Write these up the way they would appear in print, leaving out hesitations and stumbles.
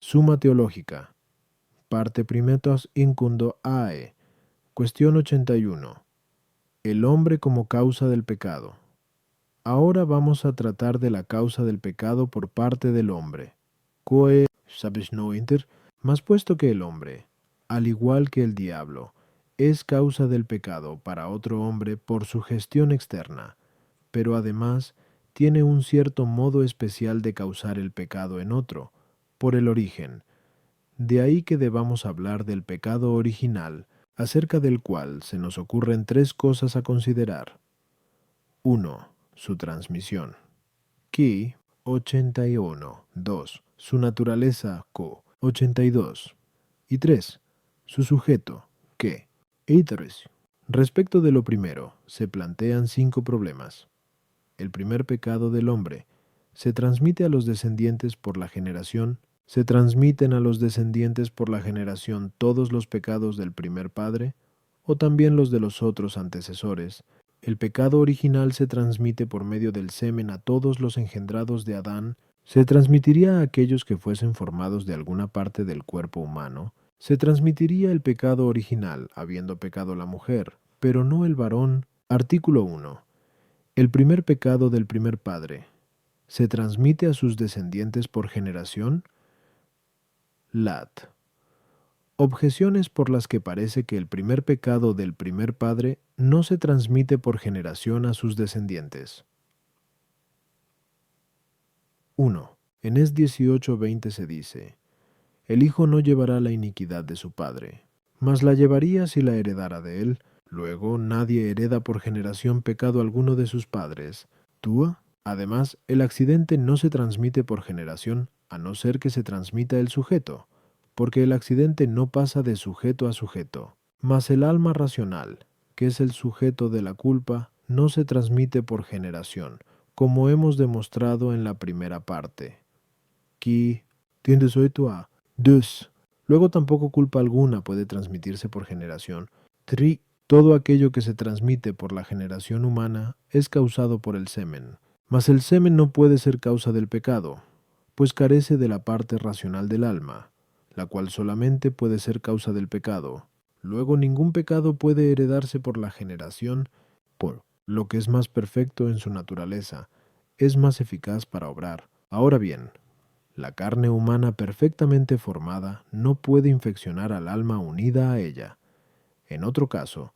Summa Teológica, parte primetos incundo AE, cuestión 81. El hombre como causa del pecado. Ahora vamos a tratar de la causa del pecado por parte del hombre. Quoe sabes no inter, mas puesto que el hombre, al igual que el diablo, es causa del pecado para otro hombre por su gestión externa, pero además tiene un cierto modo especial de causar el pecado en otro, por el origen. De ahí que debamos hablar del pecado original, acerca del cual se nos ocurren tres cosas a considerar. 1. Su transmisión. Qui 81. 2. Su naturaleza. Co 82. Y 3. Su sujeto. Que 83. Respecto de lo primero, se plantean 5 problemas. El primer pecado del hombre se transmite a los descendientes por la generación. ¿Se transmiten a los descendientes por la generación todos los pecados del primer padre, o también los de los otros antecesores? El pecado original se transmite por medio del semen a todos los engendrados de Adán. ¿Se transmitiría a aquellos que fuesen formados de alguna parte del cuerpo humano? Se transmitiría el pecado original, habiendo pecado la mujer, pero no el varón. Artículo 1. El primer pecado del primer padre ¿se transmite a sus descendientes por generación? Lat. Objeciones por las que parece que el primer pecado del primer padre no se transmite por generación a sus descendientes. 1. En Es 18:20 se dice: el hijo no llevará la iniquidad de su padre, mas la llevaría si la heredara de él. Luego nadie hereda por generación pecado alguno de sus padres. Túa. Además, el accidente no se transmite por generación, a no ser que se transmita el sujeto, porque el accidente no pasa de sujeto a sujeto. Mas el alma racional, que es el sujeto de la culpa, no se transmite por generación, como hemos demostrado en la primera parte. Qui tiendes hoy tu a 2. Luego tampoco culpa alguna puede transmitirse por generación. 3. Todo aquello que se transmite por la generación humana es causado por el semen. Mas el semen no puede ser causa del pecado, pues carece de la parte racional del alma, la cual solamente puede ser causa del pecado. Luego ningún pecado puede heredarse por la generación, por lo que es más perfecto en su naturaleza, es más eficaz para obrar. Ahora bien, la carne humana perfectamente formada no puede infeccionar al alma unida a ella. En otro caso,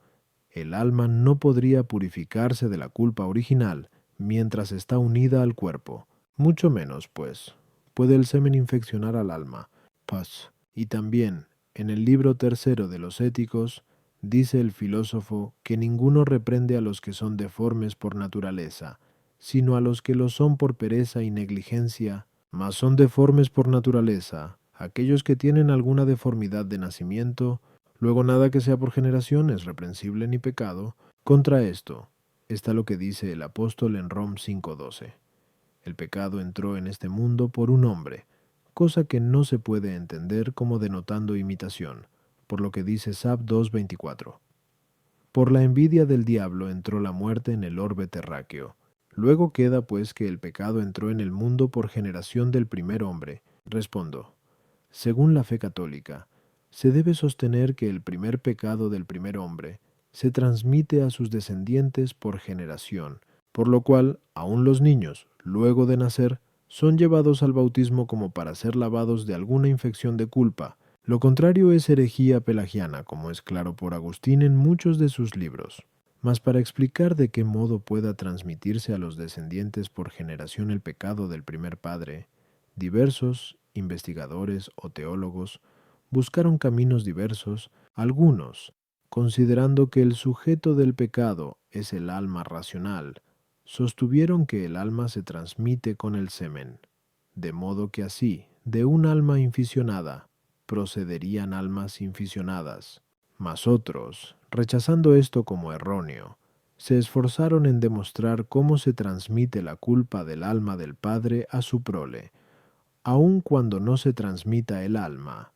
el alma no podría purificarse de la culpa original mientras está unida al cuerpo. Mucho menos, pues, puede el semen infeccionar al alma. Paz. Y también, en el libro tercero de los Éticos, dice el filósofo que ninguno reprende a los que son deformes por naturaleza, sino a los que lo son por pereza y negligencia, mas son deformes por naturaleza aquellos que tienen alguna deformidad de nacimiento. Luego nada que sea por generación es reprensible ni pecado. Contra esto está lo que dice el apóstol en Rom 5:12. El pecado entró en este mundo por un hombre, cosa que no se puede entender como denotando imitación, por lo que dice Sab 2:24. Por la envidia del diablo entró la muerte en el orbe terráqueo. Luego queda pues que el pecado entró en el mundo por generación del primer hombre. Respondo, según la fe católica, se debe sostener que el primer pecado del primer hombre se transmite a sus descendientes por generación, por lo cual aun los niños, luego de nacer, son llevados al bautismo como para ser lavados de alguna infección de culpa. Lo contrario es herejía pelagiana, como es claro por Agustín en muchos de sus libros. Mas para explicar de qué modo pueda transmitirse a los descendientes por generación el pecado del primer padre, diversos investigadores o teólogos buscaron caminos diversos. Algunos, considerando que el sujeto del pecado es el alma racional, sostuvieron que el alma se transmite con el semen, de modo que así, de un alma inficionada, procederían almas inficionadas. Mas otros, rechazando esto como erróneo, se esforzaron en demostrar cómo se transmite la culpa del alma del padre a su prole, aun cuando no se transmita el alma,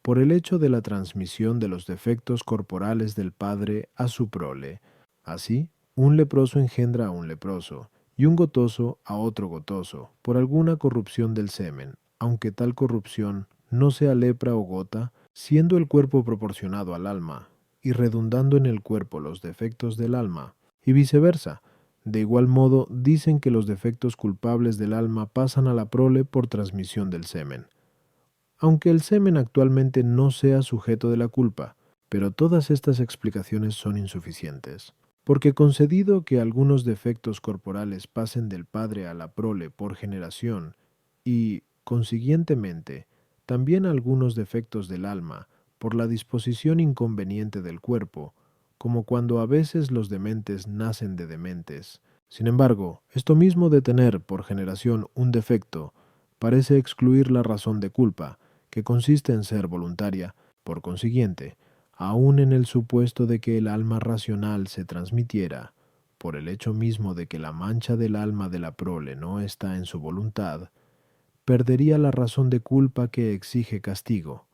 por el hecho de la transmisión de los defectos corporales del padre a su prole. Así, un leproso engendra a un leproso, y un gotoso a otro gotoso, por alguna corrupción del semen, aunque tal corrupción no sea lepra o gota, siendo el cuerpo proporcionado al alma, y redundando en el cuerpo los defectos del alma, y viceversa. De igual modo, dicen que los defectos culpables del alma pasan a la prole por transmisión del semen. Aunque el semen actualmente no sea sujeto de la culpa, pero todas estas explicaciones son insuficientes, porque concedido que algunos defectos corporales pasen del padre a la prole por generación, y, consiguientemente, también algunos defectos del alma, por la disposición inconveniente del cuerpo, como cuando a veces los dementes nacen de dementes. Sin embargo, esto mismo de tener por generación un defecto, parece excluir la razón de culpa, que consiste en ser voluntaria. Por consiguiente, aun en el supuesto de que el alma racional se transmitiera, por el hecho mismo de que la mancha del alma de la prole no está en su voluntad, perdería la razón de culpa que exige castigo,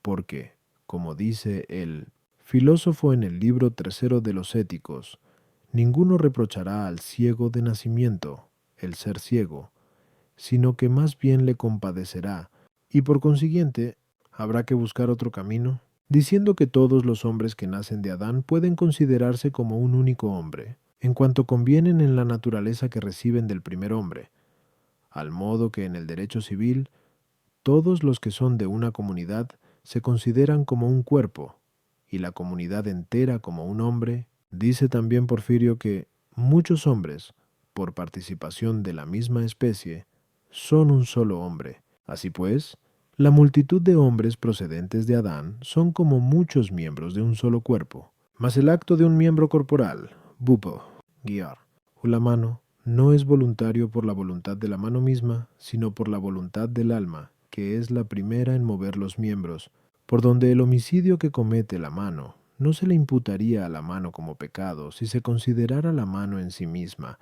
porque, como dice el filósofo en el libro tercero de los Éticos, ninguno reprochará al ciego de nacimiento el ser ciego, sino que más bien le compadecerá, y por consiguiente habrá que buscar otro camino, diciendo que todos los hombres que nacen de Adán pueden considerarse como un único hombre, en cuanto convienen en la naturaleza que reciben del primer hombre, al modo que en el derecho civil todos los que son de una comunidad se consideran como un cuerpo, y la comunidad entera como un hombre. Dice también Porfirio que muchos hombres, por participación de la misma especie, son un solo hombre. Así pues, la multitud de hombres procedentes de Adán son como muchos miembros de un solo cuerpo, mas el acto de un miembro corporal, bupo, guiar, o la mano, no es voluntario por la voluntad de la mano misma, sino por la voluntad del alma, que es la primera en mover los miembros, por donde el homicidio que comete la mano no se le imputaría a la mano como pecado si se considerara la mano en sí misma,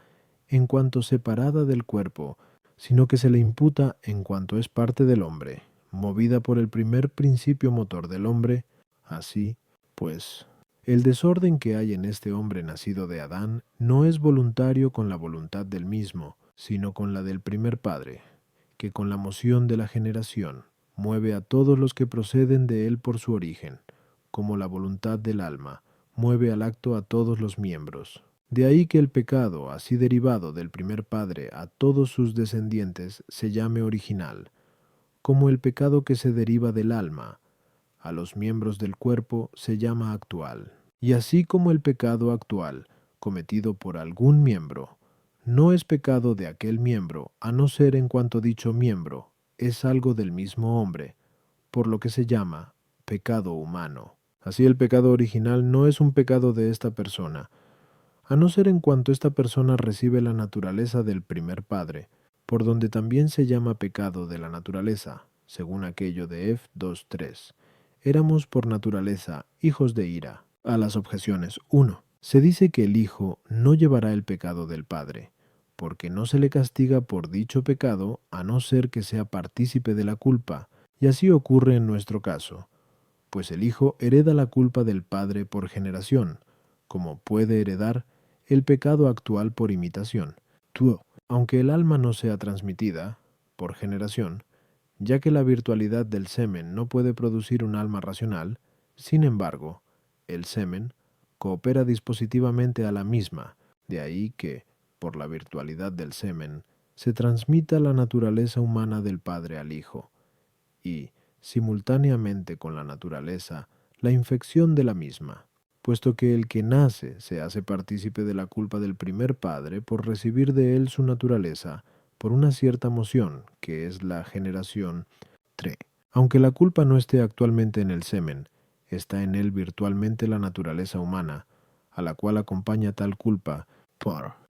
en cuanto separada del cuerpo, sino que se le imputa en cuanto es parte del hombre, movida por el primer principio motor del hombre. Así, pues, el desorden que hay en este hombre nacido de Adán no es voluntario con la voluntad del mismo, sino con la del primer padre, que con la moción de la generación mueve a todos los que proceden de él por su origen, como la voluntad del alma mueve al acto a todos los miembros. De ahí que el pecado, así derivado del primer padre a todos sus descendientes, se llame original, como el pecado que se deriva del alma a los miembros del cuerpo se llama actual. Y así como el pecado actual, cometido por algún miembro, no es pecado de aquel miembro, a no ser en cuanto dicho miembro es algo del mismo hombre, por lo que se llama pecado humano. Así el pecado original no es un pecado de esta persona, a no ser en cuanto esta persona recibe la naturaleza del primer padre, por donde también se llama pecado de la naturaleza, según aquello de Ef 2:3. Éramos por naturaleza hijos de ira. A las objeciones 1. Se dice que el hijo no llevará el pecado del padre, porque no se le castiga por dicho pecado a no ser que sea partícipe de la culpa, y así ocurre en nuestro caso, pues el hijo hereda la culpa del padre por generación, como puede heredar el pecado actual por imitación. Aunque el alma no sea transmitida por generación, ya que la virtualidad del semen no puede producir un alma racional, sin embargo, el semen coopera dispositivamente a la misma, de ahí que, por la virtualidad del semen, se transmita la naturaleza humana del padre al hijo, y, simultáneamente con la naturaleza, la infección de la misma, puesto que el que nace se hace partícipe de la culpa del primer padre por recibir de él su naturaleza, por una cierta moción, que es la generación. 3. Aunque la culpa no esté actualmente en el semen, está en él virtualmente la naturaleza humana, a la cual acompaña tal culpa.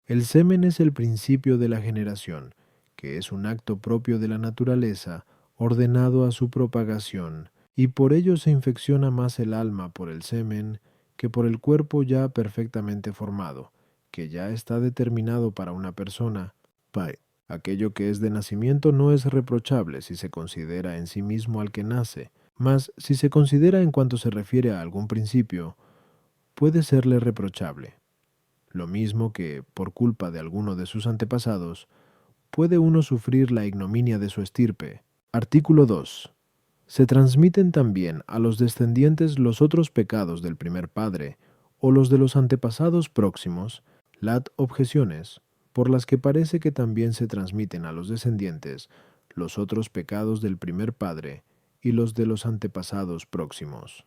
El semen es el principio de la generación, que es un acto propio de la naturaleza, ordenado a su propagación, y por ello se infecciona más el alma por el semen que por el cuerpo ya perfectamente formado, que ya está determinado para una persona. Aquello que es de nacimiento no es reprochable si se considera en sí mismo al que nace, mas si se considera en cuanto se refiere a algún principio, puede serle reprochable. Lo mismo que, por culpa de alguno de sus antepasados, puede uno sufrir la ignominia de su estirpe. Artículo 2. Se transmiten también a los descendientes los otros pecados del primer padre, o los de los antepasados próximos, lat objeciones, por las que parece que también se transmiten a los descendientes los otros pecados del primer padre y los de los antepasados próximos.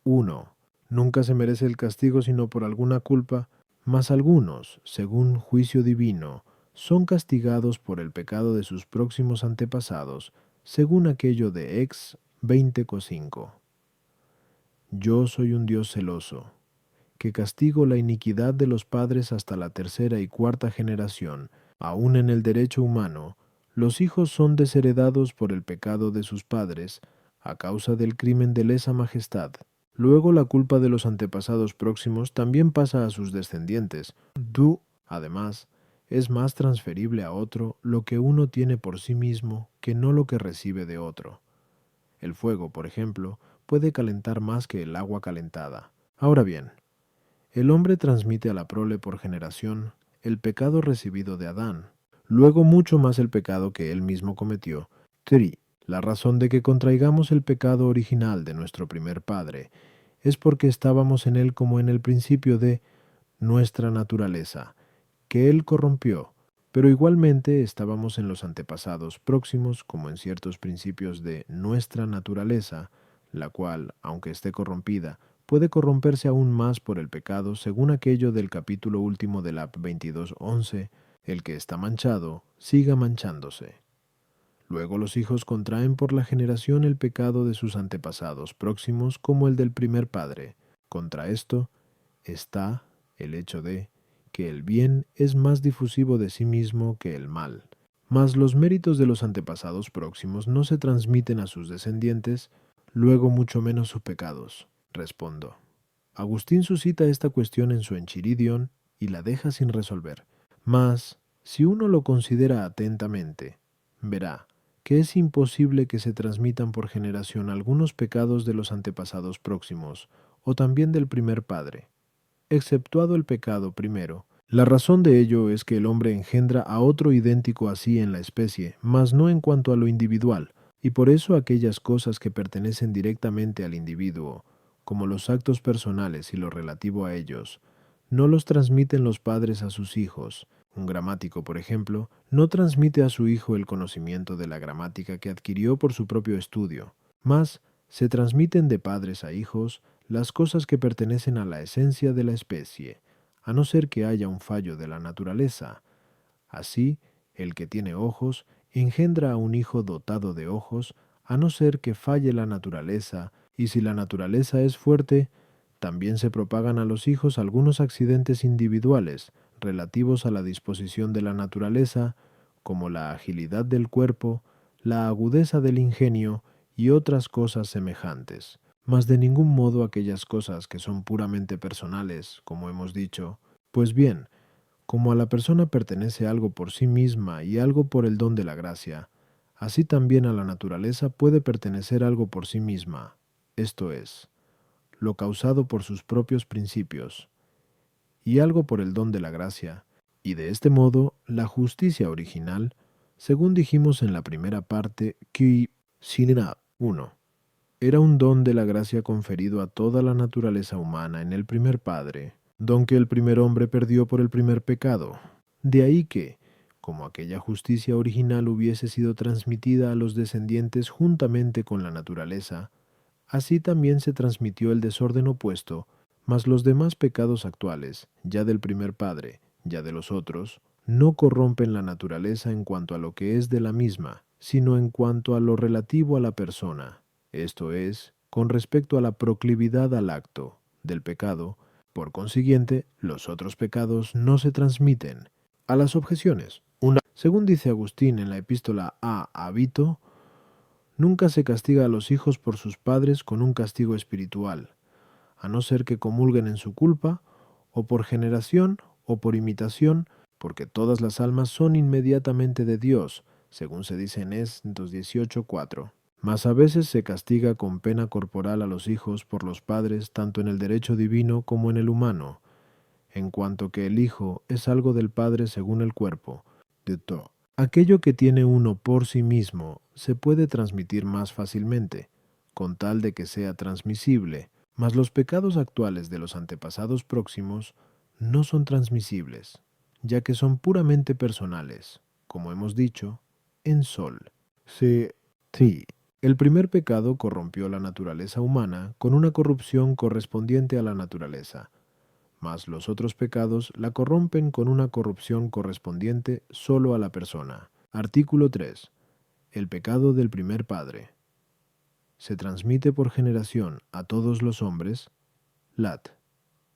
1. Nunca se merece el castigo sino por alguna culpa, mas algunos, según juicio divino, son castigados por el pecado de sus próximos antepasados, según aquello de Ex 20:5. Yo soy un Dios celoso, que castigo la iniquidad de los padres hasta la tercera y cuarta generación. Aun en el derecho humano, los hijos son desheredados por el pecado de sus padres, a causa del crimen de lesa majestad. Luego la culpa de los antepasados próximos también pasa a sus descendientes. Además, es más transferible a otro lo que uno tiene por sí mismo que no lo que recibe de otro. El fuego, por ejemplo, puede calentar más que el agua calentada. Ahora bien, el hombre transmite a la prole por generación el pecado recibido de Adán, luego mucho más el pecado que él mismo cometió. 3. La razón de que contraigamos el pecado original de nuestro primer padre es porque estábamos en él como en el principio de nuestra naturaleza, que él corrompió, pero igualmente estábamos en los antepasados próximos como en ciertos principios de nuestra naturaleza, la cual, aunque esté corrompida, puede corromperse aún más por el pecado, según aquello del capítulo último del Ap 22:11, el que está manchado, siga manchándose. Luego los hijos contraen por la generación el pecado de sus antepasados próximos como el del primer padre. Contra esto está el hecho de que el bien es más difusivo de sí mismo que el mal. Mas los méritos de los antepasados próximos no se transmiten a sus descendientes, luego mucho menos sus pecados. Respondo. Agustín suscita esta cuestión en su Enchiridion y la deja sin resolver. Mas, si uno lo considera atentamente, verá que es imposible que se transmitan por generación algunos pecados de los antepasados próximos, o también del primer padre, exceptuado el pecado primero. La razón de ello es que el hombre engendra a otro idéntico a sí en la especie, mas no en cuanto a lo individual, y por eso aquellas cosas que pertenecen directamente al individuo, como los actos personales y lo relativo a ellos, no los transmiten los padres a sus hijos. Un gramático, por ejemplo, no transmite a su hijo el conocimiento de la gramática que adquirió por su propio estudio, mas se transmiten de padres a hijos las cosas que pertenecen a la esencia de la especie, a no ser que haya un fallo de la naturaleza. Así, el que tiene ojos engendra a un hijo dotado de ojos, a no ser que falle la naturaleza, y si la naturaleza es fuerte, también se propagan a los hijos algunos accidentes individuales relativos a la disposición de la naturaleza, como la agilidad del cuerpo, la agudeza del ingenio y otras cosas semejantes. Mas de ningún modo aquellas cosas que son puramente personales, como hemos dicho. Pues bien, como a la persona pertenece algo por sí misma y algo por el don de la gracia, así también a la naturaleza puede pertenecer algo por sí misma, esto es, lo causado por sus propios principios, y algo por el don de la gracia, y de este modo la justicia original, según dijimos en la primera parte, que Sinina 1, era un don de la gracia conferido a toda la naturaleza humana en el primer padre, don que el primer hombre perdió por el primer pecado. De ahí que, como aquella justicia original hubiese sido transmitida a los descendientes juntamente con la naturaleza, así también se transmitió el desorden opuesto, mas los demás pecados actuales, ya del primer padre, ya de los otros, no corrompen la naturaleza en cuanto a lo que es de la misma, sino en cuanto a lo relativo a la persona, esto es, con respecto a la proclividad al acto del pecado. Por consiguiente, los otros pecados no se transmiten. A las objeciones. Según dice Agustín en la epístola a Abito, nunca se castiga a los hijos por sus padres con un castigo espiritual, a no ser que comulguen en su culpa, o por generación, o por imitación, porque todas las almas son inmediatamente de Dios, según se dice en Es 2:18:4. Mas a veces se castiga con pena corporal a los hijos por los padres tanto en el derecho divino como en el humano, en cuanto que el hijo es algo del padre según el cuerpo. Aquello que tiene uno por sí mismo se puede transmitir más fácilmente, con tal de que sea transmisible, mas los pecados actuales de los antepasados próximos no son transmisibles, ya que son puramente personales, como hemos dicho, en Sol. Sí, el primer pecado corrompió la naturaleza humana con una corrupción correspondiente a la naturaleza, mas los otros pecados la corrompen con una corrupción correspondiente solo a la persona. Artículo 3. El pecado del primer padre. Se transmite por generación a todos los hombres. Lat.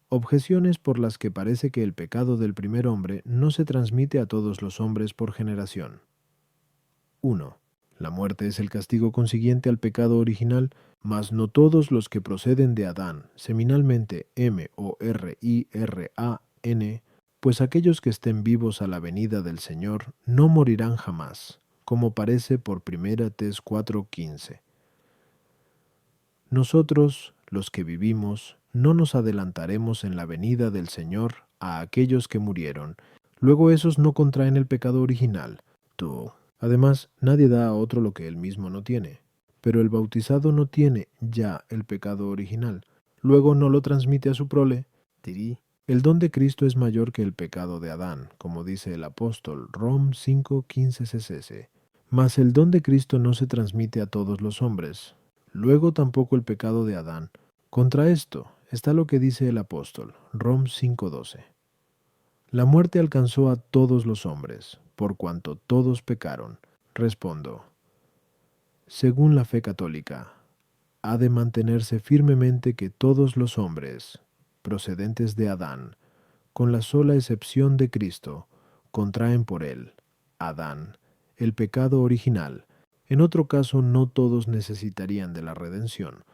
Objeciones por las que parece que el pecado del primer hombre no se transmite a todos los hombres por generación. 1. La muerte es el castigo consiguiente al pecado original, mas no todos los que proceden de Adán, seminalmente M-O-R-I-R-A-N, pues aquellos que estén vivos a la venida del Señor no morirán jamás, como parece por 1 Tes 4:15. Nosotros, los que vivimos, no nos adelantaremos en la venida del Señor a aquellos que murieron. Luego esos no contraen el pecado original. Tú. Además, nadie da a otro lo que él mismo no tiene. Pero el bautizado no tiene ya el pecado original. Luego no lo transmite a su prole. Tirí. El don de Cristo es mayor que el pecado de Adán, como dice el apóstol Rom 5:15 cc. Mas el don de Cristo no se transmite a todos los hombres. Luego tampoco el pecado de Adán. Contra esto está lo que dice el apóstol Rom 5:12. La muerte alcanzó a todos los hombres, por cuanto todos pecaron. Respondo, según la fe católica, ha de mantenerse firmemente que todos los hombres, procedentes de Adán, con la sola excepción de Cristo, contraen por él, Adán, el pecado original. En otro caso, no todos necesitarían de la redención,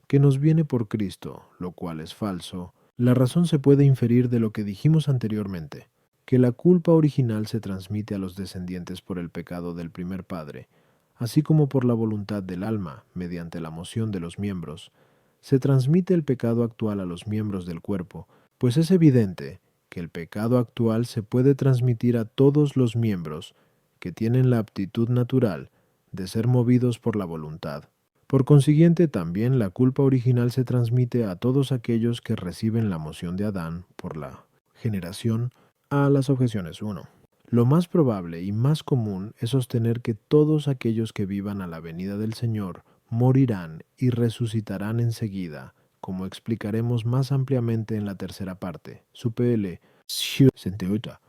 que nos viene por Cristo, lo cual es falso. La razón se puede inferir de lo que dijimos anteriormente, que la culpa original se transmite a los descendientes por el pecado del primer padre, así como por la voluntad del alma, mediante la moción de los miembros. Se transmite el pecado actual a los miembros del cuerpo, pues es evidente que el pecado actual se puede transmitir a todos los miembros que tienen la aptitud natural de ser movidos por la voluntad. Por consiguiente, también la culpa original se transmite a todos aquellos que reciben la moción de Adán por la generación. A las objeciones 1. Lo más probable y más común es sostener que todos aquellos que vivan a la venida del Señor morirán y resucitarán enseguida, como explicaremos más ampliamente en la tercera parte. Supl. 68.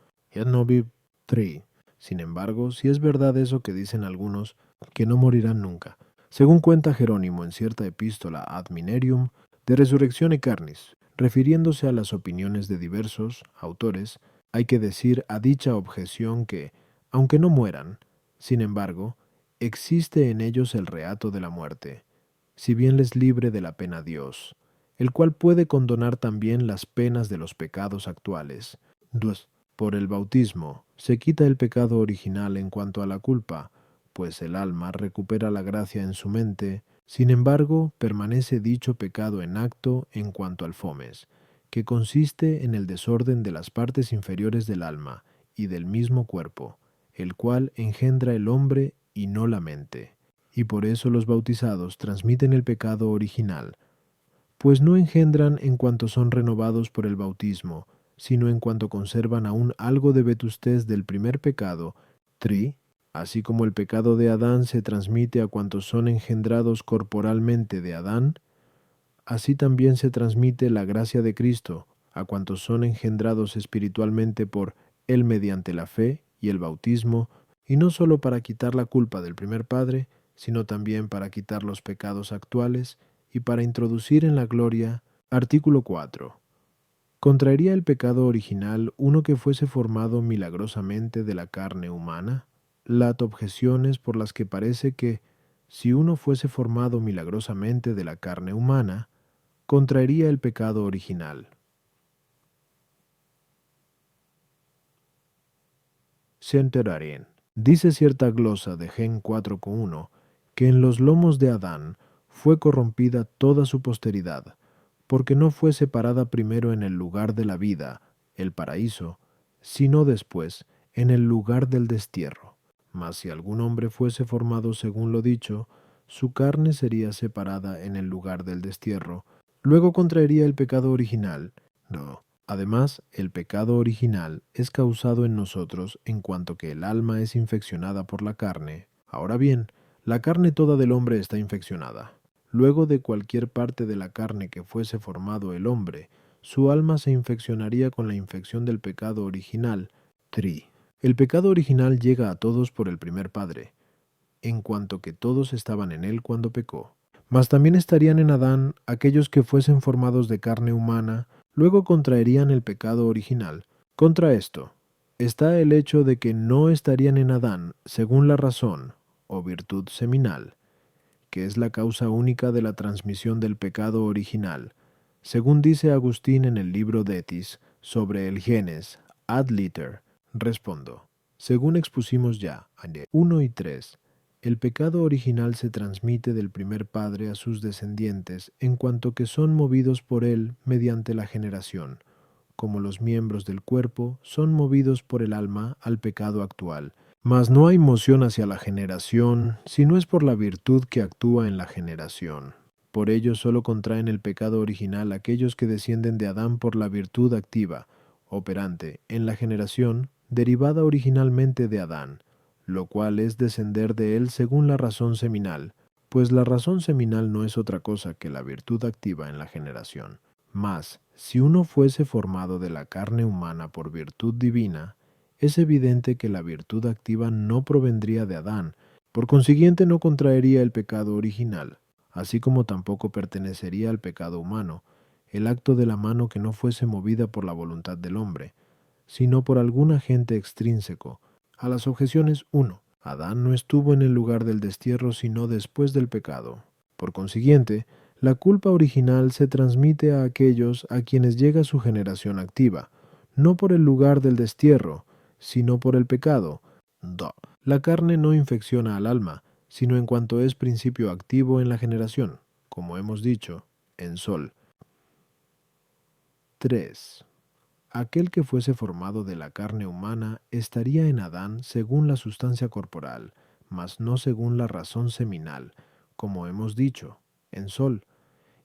3. Sin embargo, si es verdad eso que dicen algunos, que no morirán nunca. Según cuenta Jerónimo en cierta epístola ad Minerium, de Resurrectione Carnis, refiriéndose a las opiniones de diversos autores, hay que decir a dicha objeción que, aunque no mueran, sin embargo, existe en ellos el reato de la muerte, si bien les libre de la pena Dios, el cual puede condonar también las penas de los pecados actuales. 2. Por el bautismo se quita el pecado original en cuanto a la culpa, pues el alma recupera la gracia en su mente. Sin embargo, permanece dicho pecado en acto en cuanto al fomes, que consiste en el desorden de las partes inferiores del alma y del mismo cuerpo, el cual engendra el hombre y no la mente. Y por eso los bautizados transmiten el pecado original, pues no engendran en cuanto son renovados por el bautismo, sino en cuanto conservan aún algo de vetustez del primer pecado. Así como el pecado de Adán se transmite a cuantos son engendrados corporalmente de Adán, así también se transmite la gracia de Cristo a cuantos son engendrados espiritualmente por Él mediante la fe y el bautismo, y no sólo para quitar la culpa del primer padre, sino también para quitar los pecados actuales y para introducir en la gloria. Artículo 4. ¿Contraería el pecado original uno que fuese formado milagrosamente de la carne humana? Las objeciones por las que parece que, si uno fuese formado milagrosamente de la carne humana, contraería el pecado original. Se enterarían. Dice cierta glosa de Gen 4:1 que en los lomos de Adán fue corrompida toda su posteridad, porque no fue separada primero en el lugar de la vida, el paraíso, sino después en el lugar del destierro. Mas si algún hombre fuese formado según lo dicho, su carne sería separada en el lugar del destierro, luego contraería el pecado original. No. Además, el pecado original es causado en nosotros en cuanto que el alma es infeccionada por la carne. Ahora bien, la carne toda del hombre está infeccionada. Luego de cualquier parte de la carne que fuese formado el hombre, su alma se infeccionaría con la infección del pecado original. 3. El pecado original llega a todos por el primer padre, en cuanto que todos estaban en él cuando pecó. Mas también estarían en Adán aquellos que fuesen formados de carne humana, luego contraerían el pecado original. Contra esto está el hecho de que no estarían en Adán según la razón o virtud seminal, que es la causa única de la transmisión del pecado original. Según dice Agustín en el libro de Etis sobre el genes ad liter, respondo. Según expusimos ya, 1 y 3, el pecado original se transmite del primer padre a sus descendientes en cuanto que son movidos por él mediante la generación, como los miembros del cuerpo son movidos por el alma al pecado actual. Mas no hay moción hacia la generación, si no es por la virtud que actúa en la generación. Por ello solo contraen el pecado original aquellos que descienden de Adán por la virtud activa, operante, en la generación, derivada originalmente de Adán, lo cual es descender de él según la razón seminal, pues la razón seminal no es otra cosa que la virtud activa en la generación. Mas, si uno fuese formado de la carne humana por virtud divina, es evidente que la virtud activa no provendría de Adán, por consiguiente no contraería el pecado original, así como tampoco pertenecería al pecado humano, el acto de la mano que no fuese movida por la voluntad del hombre, sino por algún agente extrínseco. A las objeciones 1. Adán no estuvo en el lugar del destierro sino después del pecado. Por consiguiente, la culpa original se transmite a aquellos a quienes llega su generación activa, no por el lugar del destierro, sino por el pecado. 2. La carne no infecciona al alma, sino en cuanto es principio activo en la generación, como hemos dicho, en Sol. 3. Aquel que fuese formado de la carne humana estaría en Adán según la sustancia corporal, mas no según la razón seminal, como hemos dicho, en Sol,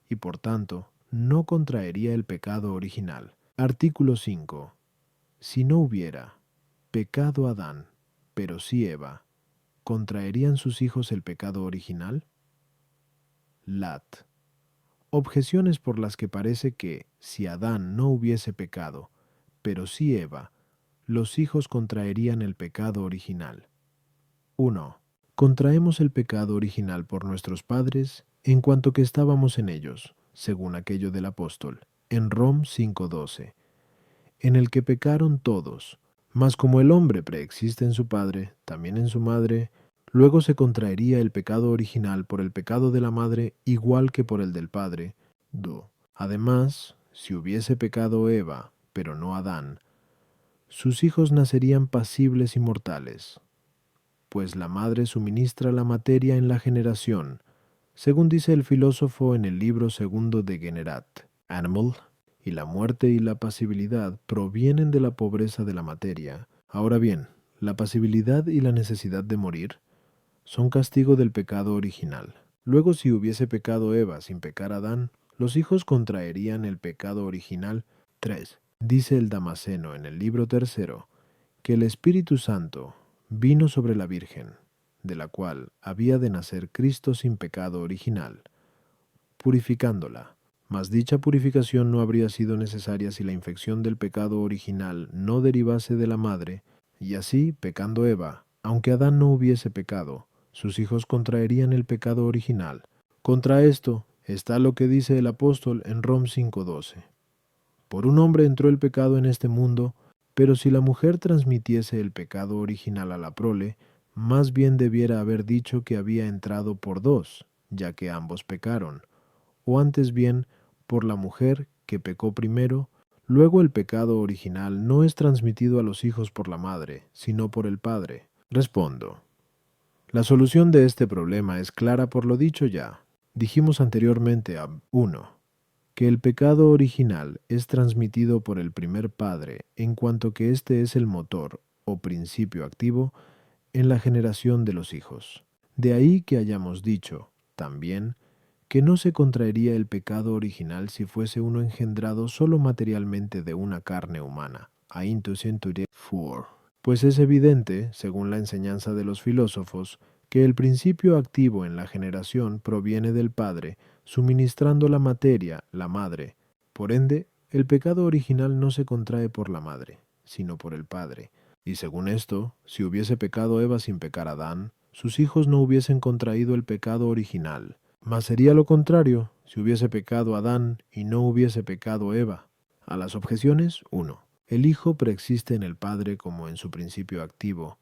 y por tanto no contraería el pecado original. Artículo 5. Si no hubiera pecado Adán, pero sí Eva, ¿contraerían sus hijos el pecado original? Lat. Objeciones por las que parece que, si Adán no hubiese pecado, pero sí Eva, los hijos contraerían el pecado original. 1. Contraemos el pecado original por nuestros padres en cuanto que estábamos en ellos, según aquello del apóstol, en Rom 5:12, en el que pecaron todos, mas como el hombre preexiste en su padre, también en su madre, luego se contraería el pecado original por el pecado de la madre igual que por el del padre. 2. Además, si hubiese pecado Eva, pero no Adán, sus hijos nacerían pasibles y mortales, pues la madre suministra la materia en la generación, según dice el filósofo en el libro segundo de Generat, Animal, y la muerte y la pasibilidad provienen de la pobreza de la materia. Ahora bien, la pasibilidad y la necesidad de morir son castigo del pecado original. Luego, si hubiese pecado Eva sin pecar Adán, los hijos contraerían el pecado original. 3. Dice el Damasceno en el libro tercero, que el Espíritu Santo vino sobre la Virgen, de la cual había de nacer Cristo sin pecado original, purificándola. Mas dicha purificación no habría sido necesaria si la infección del pecado original no derivase de la madre, y así, pecando Eva, aunque Adán no hubiese pecado, sus hijos contraerían el pecado original. Contra esto está lo que dice el apóstol en Rom 5:12. Por un hombre entró el pecado en este mundo, pero si la mujer transmitiese el pecado original a la prole, más bien debiera haber dicho que había entrado por dos, ya que ambos pecaron, o antes bien, por la mujer que pecó primero. Luego el pecado original no es transmitido a los hijos por la madre, sino por el padre. Respondo. La solución de este problema es clara por lo dicho ya. Dijimos anteriormente a 1. Que el pecado original es transmitido por el primer padre en cuanto que éste es el motor o principio activo en la generación de los hijos. De ahí que hayamos dicho, también, que no se contraería el pecado original si fuese uno engendrado solo materialmente de una carne humana. Aintus centurie 4. Pues es evidente, según la enseñanza de los filósofos, que el principio activo en la generación proviene del Padre, suministrando la materia, la madre. Por ende, el pecado original no se contrae por la madre, sino por el Padre. Y según esto, si hubiese pecado Eva sin pecar Adán, sus hijos no hubiesen contraído el pecado original. Mas sería lo contrario si hubiese pecado Adán y no hubiese pecado Eva. A las objeciones, 1. El Hijo preexiste en el Padre como en su principio activo,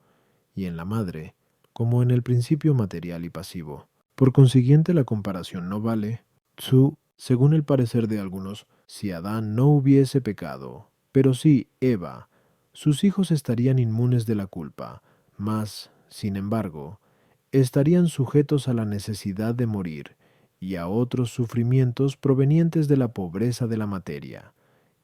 y en la Madre como en el principio material y pasivo. Por consiguiente, la comparación no vale. 2. Según el parecer de algunos, si Adán no hubiese pecado, pero sí Eva, sus hijos estarían inmunes de la culpa, mas, sin embargo, estarían sujetos a la necesidad de morir y a otros sufrimientos provenientes de la pobreza de la materia,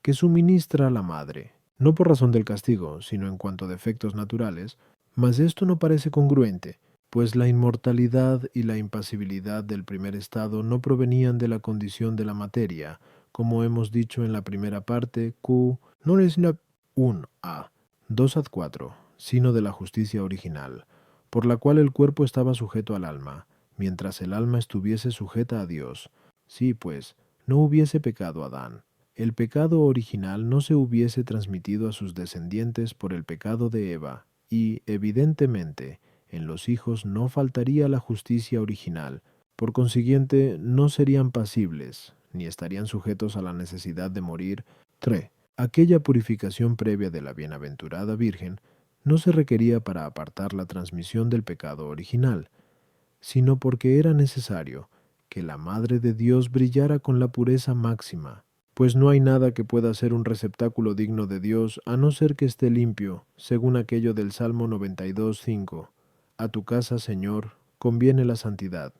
que suministra la madre, no por razón del castigo, sino en cuanto a defectos naturales, mas esto no parece congruente, pues la inmortalidad y la impasibilidad del primer estado no provenían de la condición de la materia, como hemos dicho en la primera parte, Q, no es 1a, 2 ad 4, sino de la justicia original, por la cual el cuerpo estaba sujeto al alma, mientras el alma estuviese sujeta a Dios. Si, pues, no hubiese pecado Adán, el pecado original no se hubiese transmitido a sus descendientes por el pecado de Eva, y, evidentemente, en los hijos no faltaría la justicia original, por consiguiente no serían pasibles, ni estarían sujetos a la necesidad de morir. 3. Aquella purificación previa de la bienaventurada Virgen no se requería para apartar la transmisión del pecado original, sino porque era necesario que la Madre de Dios brillara con la pureza máxima, pues no hay nada que pueda ser un receptáculo digno de Dios a no ser que esté limpio, según aquello del Salmo 92:5. A tu casa, Señor, conviene la santidad.